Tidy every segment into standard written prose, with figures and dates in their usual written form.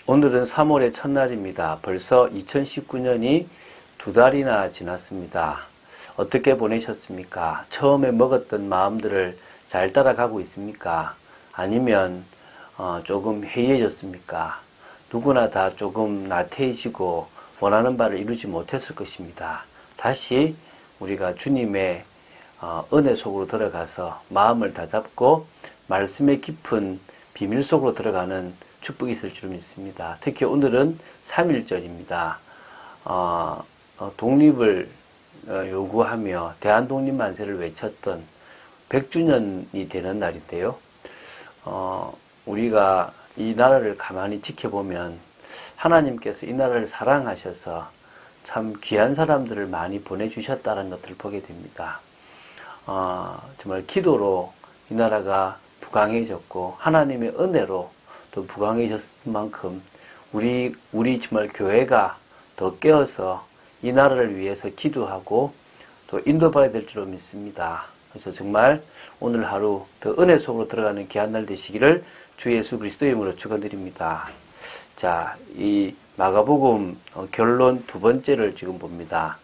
오늘은 3월의 첫날입니다. 벌써 2019년이 2달이나 지났습니다. 어떻게 보내셨습니까? 처음에 먹었던 마음들을 잘 따라가고 있습니까? 아니면 조금 해이해졌습니까? 누구나 다 조금 나태해지고 원하는 바를 이루지 못했을 것입니다. 다시 우리가 주님의 은혜 속으로 들어가서 마음을 다잡고 말씀의 깊은 비밀 속으로 들어가는 축복이 있을 줄 믿습니다. 특히 오늘은 3.1절입니다. 독립을 요구하며 대한독립만세를 외쳤던 100주년이 되는 날인데요. 우리가 이 나라를 가만히 지켜보면 하나님께서 이 나라를 사랑하셔서 참 귀한 사람들을 많이 보내주셨다는 것들을 보게 됩니다. 정말 기도로 이 나라가 부강해졌고 하나님의 은혜로 또 부강해졌을 만큼 우리 정말 교회가 더 깨어서 이 나라를 위해서 기도하고 또 인도받아야 될 줄로 믿습니다. 그래서 정말 오늘 하루 더 은혜 속으로 들어가는 귀한 날 되시기를 주 예수 그리스도의 이름으로 축원드립니다. 자, 이 마가복음 결론 두 번째를 지금 봅니다.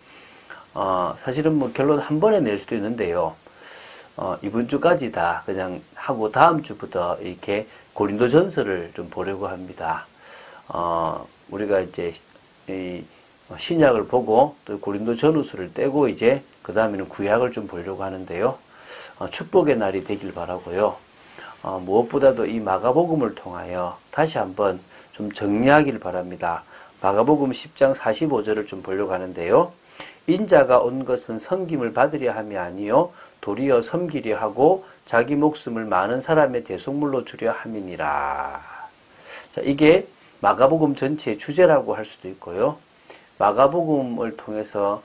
사실은 뭐 결론 한 번에 낼 수도 있는데요. 이번 주까지 다 그냥 하고 다음 주부터 이렇게 고린도 전서를 좀 보려고 합니다. 우리가 이제 이 신약을 보고 또 고린도 전후서를 떼고 이제 그 다음에는 구약을 좀 보려고 하는데요. 축복의 날이 되길 바라고요. 무엇보다도 이 마가복음을 통하여 다시 한번 좀 정리하길 바랍니다. 마가복음 10장 45절을 좀 보려고 하는데요. 인자가 온 것은 섬김을 받으려 함이 아니요 도리어 섬기려 하고 자기 목숨을 많은 사람의 대속물로 주려 함이니라. 자, 이게 마가복음 전체의 주제라고 할 수도 있고요. 마가복음을 통해서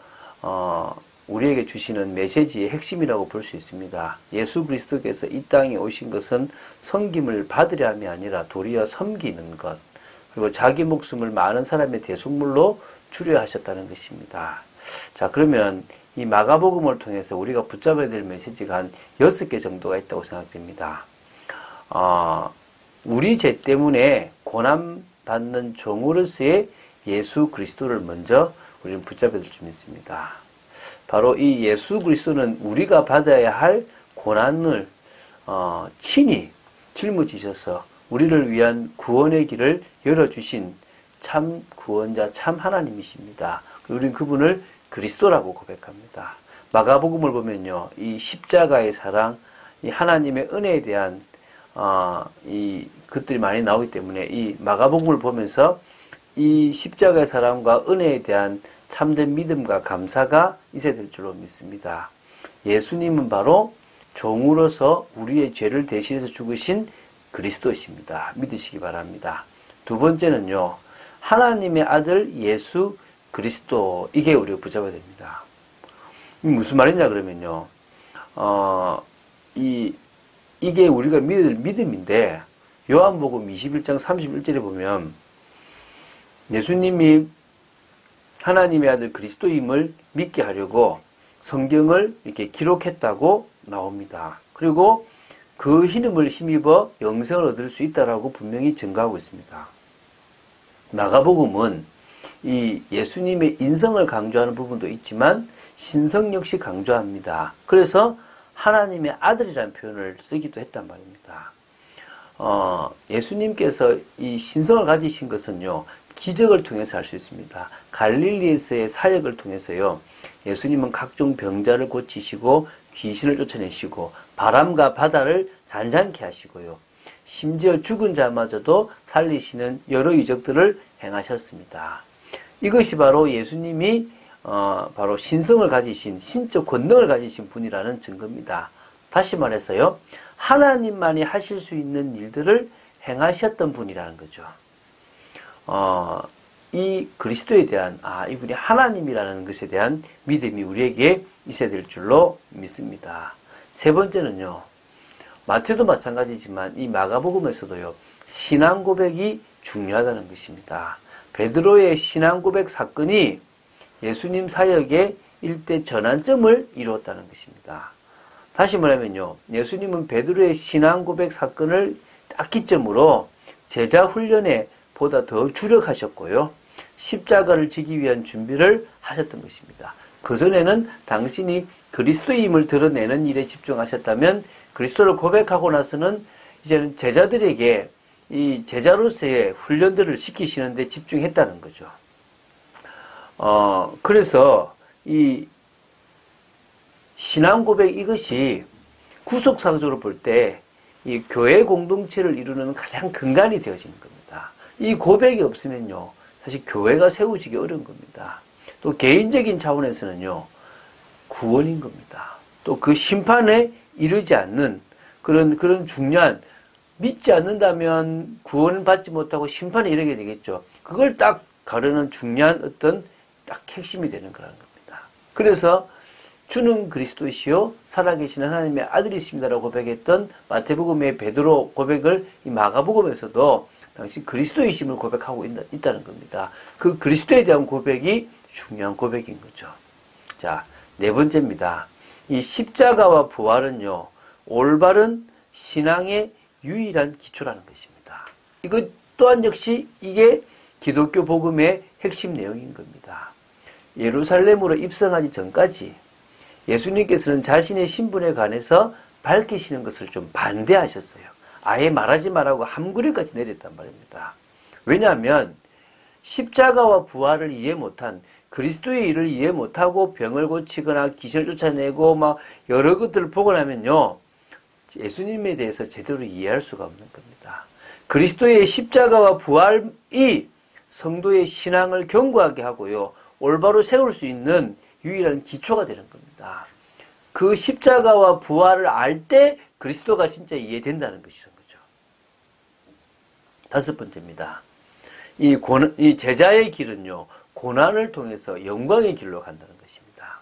우리에게 주시는 메시지의 핵심이라고 볼 수 있습니다. 예수 그리스도께서 이 땅에 오신 것은 섬김을 받으려 함이 아니라 도리어 섬기는 것, 그리고 자기 목숨을 많은 사람의 대속물로 주려 하셨다는 것입니다. 자, 그러면 이 마가복음을 통해서 우리가 붙잡아야 될 메시지가 한 6개 정도가 있다고 생각됩니다. 우리 죄 때문에 고난받는 종으로서의 예수 그리스도를 먼저 우리는 붙잡아야 될 줄 믿습니다. 바로 이 예수 그리스도는 우리가 받아야 할 고난을 친히 짊어지셔서 우리를 위한 구원의 길을 열어주신 참 구원자, 참 하나님이십니다. 우리는 그분을 그리스도라고 고백합니다. 마가복음을 보면요, 이 십자가의 사랑, 이 하나님의 은혜에 대한 이 것들이 많이 나오기 때문에 이 마가복음을 보면서 이 십자가의 사랑과 은혜에 대한 참된 믿음과 감사가 있어야 될 줄로 믿습니다. 예수님은 바로 종으로서 우리의 죄를 대신해서 죽으신 그리스도십니다. 믿으시기 바랍니다. 두 번째는요, 하나님의 아들 예수 그리스도, 이게 우리가 붙잡아야 됩니다. 무슨 말이냐 그러면요, 이게 우리가 믿을 믿음인데, 요한복음 21장 31절에 보면 예수님이 하나님의 아들 그리스도임을 믿게 하려고 성경을 이렇게 기록했다고 나옵니다. 그리고 그 이름을 힘입어 영생을 얻을 수 있다라고 분명히 증거하고 있습니다. 마가복음은 이 예수님의 인성을 강조하는 부분도 있지만 신성 역시 강조합니다. 그래서 하나님의 아들이라는 표현을 쓰기도 했단 말입니다. 예수님께서 이 신성을 가지신 것은요, 기적을 통해서 할 수 있습니다. 갈릴리에서의 사역을 통해서요, 예수님은 각종 병자를 고치시고 귀신을 쫓아내시고 바람과 바다를 잔잔케 하시고요, 심지어 죽은 자마저도 살리시는 여러 이적들을 행하셨습니다. 이것이 바로 예수님이 바로 신성을 가지신, 신적 권능을 가지신 분이라는 증거입니다. 다시 말해서요, 하나님만이 하실 수 있는 일들을 행하셨던 분이라는 거죠. 이 그리스도에 대한, 이분이 하나님이라는 것에 대한 믿음이 우리에게 있어야 될 줄로 믿습니다. 세 번째는요, 마태도 마찬가지지만 이 마가복음에서도요, 신앙 고백이 중요하다는 것입니다. 베드로의 신앙 고백 사건이 예수님 사역의 일대 전환점을 이루었다는 것입니다. 다시 말하면요, 예수님은 베드로의 신앙 고백 사건을 딱 기점으로 제자 훈련의 보다 더 주력하셨고요. 십자가를 지기 위한 준비를 하셨던 것입니다. 그전에는 당신이 그리스도임을 드러내는 일에 집중하셨다면 그리스도를 고백하고 나서는 이제는 제자들에게 이 제자로서의 훈련들을 시키시는데 집중했다는 거죠. 그래서 이 신앙 고백 이것이 구속상적으로 볼 때 이 교회 공동체를 이루는 가장 근간이 되어지는 겁니다. 이 고백이 없으면요, 사실 교회가 세워지기 어려운 겁니다. 또 개인적인 차원에서는요, 구원인 겁니다. 또 그 심판에 이르지 않는 그런 중요한, 믿지 않는다면 구원을 받지 못하고 심판에 이르게 되겠죠. 그걸 딱 가르는 중요한 어떤 딱 핵심이 되는 거라는 겁니다. 그래서 주는 그리스도시요 살아계신 하나님의 아들이십니다라고 고백했던 마태복음의 베드로 고백을 이 마가복음에서도 당시 그리스도이심을 고백하고 있다는 겁니다. 그 그리스도에 대한 고백이 중요한 고백인 거죠. 자, 네 번째입니다. 이 십자가와 부활은요, 올바른 신앙의 유일한 기초라는 것입니다. 이것 또한 역시 이게 기독교 복음의 핵심 내용인 겁니다. 예루살렘으로 입성하기 전까지 예수님께서는 자신의 신분에 관해서 밝히시는 것을 좀 반대하셨어요. 아예 말하지 말라고 함구리까지 내렸단 말입니다. 왜냐하면 십자가와 부활을 이해 못한, 그리스도의 일을 이해 못하고 병을 고치거나 귀신을 쫓아내고 막 여러 것들을 보고 나면요, 예수님에 대해서 제대로 이해할 수가 없는 겁니다. 그리스도의 십자가와 부활이 성도의 신앙을 견고하게 하고요, 올바로 세울 수 있는 유일한 기초가 되는 겁니다. 그 십자가와 부활을 알 때 그리스도가 진짜 이해된다는 것이죠. 다섯 번째입니다. 이 제자의 길은요, 고난을 통해서 영광의 길로 간다는 것입니다.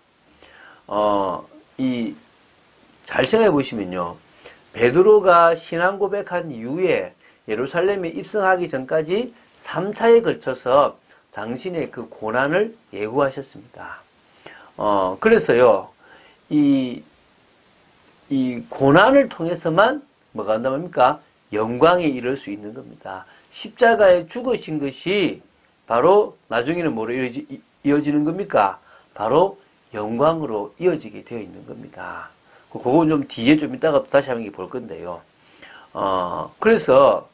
잘 생각해 보시면요, 베드로가 신앙 고백한 이후에 예루살렘에 입성하기 전까지 3차에 걸쳐서 당신의 그 고난을 예고하셨습니다. 그래서요, 이 고난을 통해서만 뭐가 한다고 합니까? 영광에 이를 수 있는 겁니다. 십자가에 죽으신 것이 바로 나중에는 뭐로 이어지는 겁니까? 바로 영광으로 이어지게 되어 있는 겁니다. 그건 좀 뒤에 좀 이따가 또 다시 한번 볼 건데요. 그래서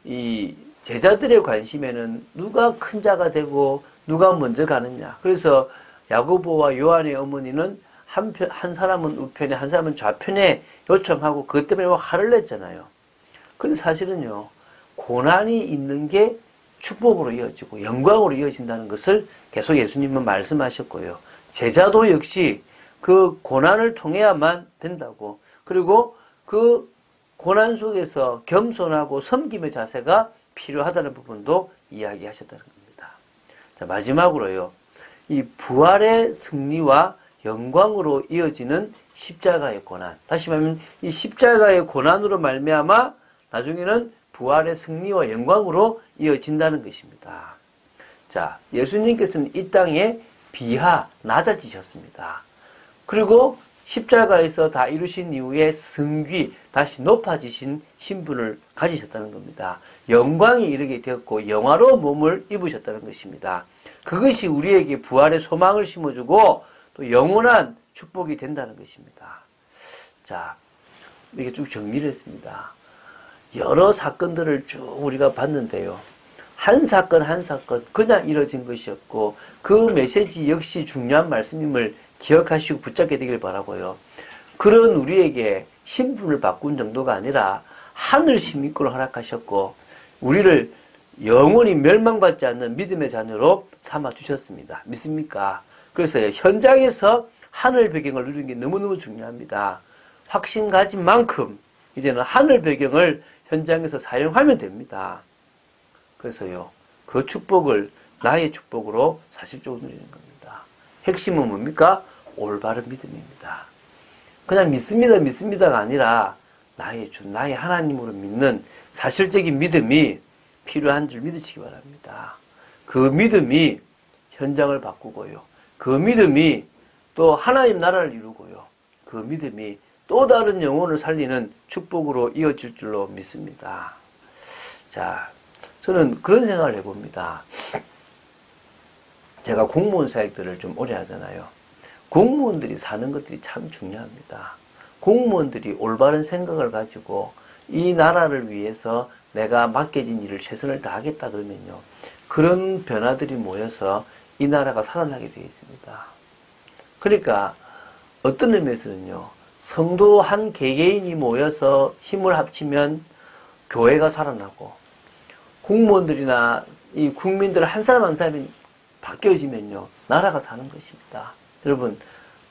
이 제자들의 관심에는 누가 큰 자가 되고 누가 먼저 가느냐. 그래서 야고보와 요한의 어머니는 한 사람은 우편에 한 사람은 좌편에 요청하고 그것 때문에 막 화를 냈잖아요. 근데 사실은요, 고난이 있는 게 축복으로 이어지고 영광으로 이어진다는 것을 계속 예수님은 말씀하셨고요. 제자도 역시 그 고난을 통해야만 된다고, 그리고 그 고난 속에서 겸손하고 섬김의 자세가 필요하다는 부분도 이야기하셨다는 겁니다. 자, 마지막으로요, 이 부활의 승리와 영광으로 이어지는 십자가의 고난. 다시 말하면 이 십자가의 고난으로 말미암아 나중에는 부활의 승리와 영광으로 이어진다는 것입니다. 자, 예수님께서는 이 땅에 낮아지셨습니다. 그리고 십자가에서 다 이루신 이후에 승귀, 다시 높아지신 신분을 가지셨다는 겁니다. 영광에 이르게 되었고 영화로운 몸을 입으셨다는 것입니다. 그것이 우리에게 부활의 소망을 심어주고 또 영원한 축복이 된다는 것입니다. 자, 이렇게 쭉 정리를 했습니다. 여러 사건들을 쭉 우리가 봤는데요. 한 사건 한 사건 그냥 이뤄진 것이었고 그 메시지 역시 중요한 말씀임을 기억하시고 붙잡게 되길 바라고요. 그런 우리에게 신분을 바꾼 정도가 아니라 하늘 신민권을 허락하셨고 우리를 영원히 멸망받지 않는 믿음의 자녀로 삼아 주셨습니다. 믿습니까? 그래서 현장에서 하늘 배경을 누리는 게 너무너무 중요합니다. 확신 가진 만큼 이제는 하늘 배경을 현장에서 사용하면 됩니다. 그래서요, 그 축복을 나의 축복으로 사실적으로 누리는 겁니다. 핵심은 뭡니까? 올바른 믿음입니다. 그냥 믿습니다가 아니라 나의 주, 나의 하나님으로 믿는 사실적인 믿음이 필요한 줄 믿으시기 바랍니다. 그 믿음이 현장을 바꾸고요. 그 믿음이 또 하나님 나라를 이루고요. 그 믿음이 또 다른 영혼을 살리는 축복으로 이어질 줄로 믿습니다. 자, 저는 그런 생각을 해봅니다. 제가 공무원 사역들을 좀 오래 하잖아요. 공무원들이 사는 것들이 참 중요합니다. 공무원들이 올바른 생각을 가지고 이 나라를 위해서 내가 맡겨진 일을 최선을 다하겠다 그러면요. 그런 변화들이 모여서 이 나라가 살아나게 되어 있습니다. 그러니까 어떤 의미에서는요. 성도 한 개개인이 모여서 힘을 합치면 교회가 살아나고 공무원들이나 이 국민들 한 사람 한 사람이 바뀌어지면요. 나라가 사는 것입니다. 여러분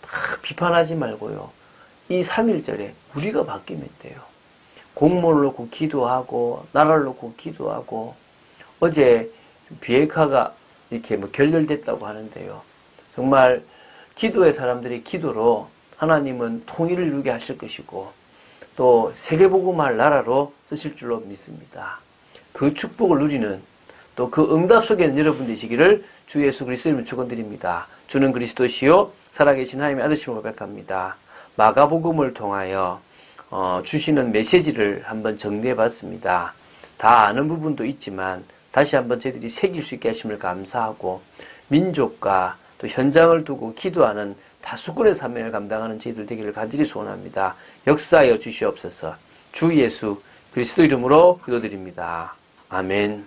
막 비판하지 말고요. 이 3.1절에 우리가 바뀌면 돼요. 공무원을 놓고 기도하고 나라를 놓고 기도하고 어제 비핵화가 이렇게 뭐 결렬됐다고 하는데요. 정말 기도의 사람들이 기도로 하나님은 통일을 이루게 하실 것이고 또 세계복음할 나라로 쓰실 줄로 믿습니다. 그 축복을 누리는 또 그 응답 속에는 여러분 되시기를 주 예수 그리스도 이름으로 축원드립니다. 주는 그리스도시요 살아계신 하나님의 아들심을 고백합니다. 마가복음을 통하여 주시는 메시지를 한번 정리해 봤습니다. 다 아는 부분도 있지만 다시 한번 저희들이 새길 수 있게 하심을 감사하고 민족과 또 현장을 두고 기도하는 다수꾼의 사명을 감당하는 저희들 되기를 간절히 소원합니다. 역사하여 주시옵소서. 주 예수 그리스도 이름으로 기도드립니다. 아멘.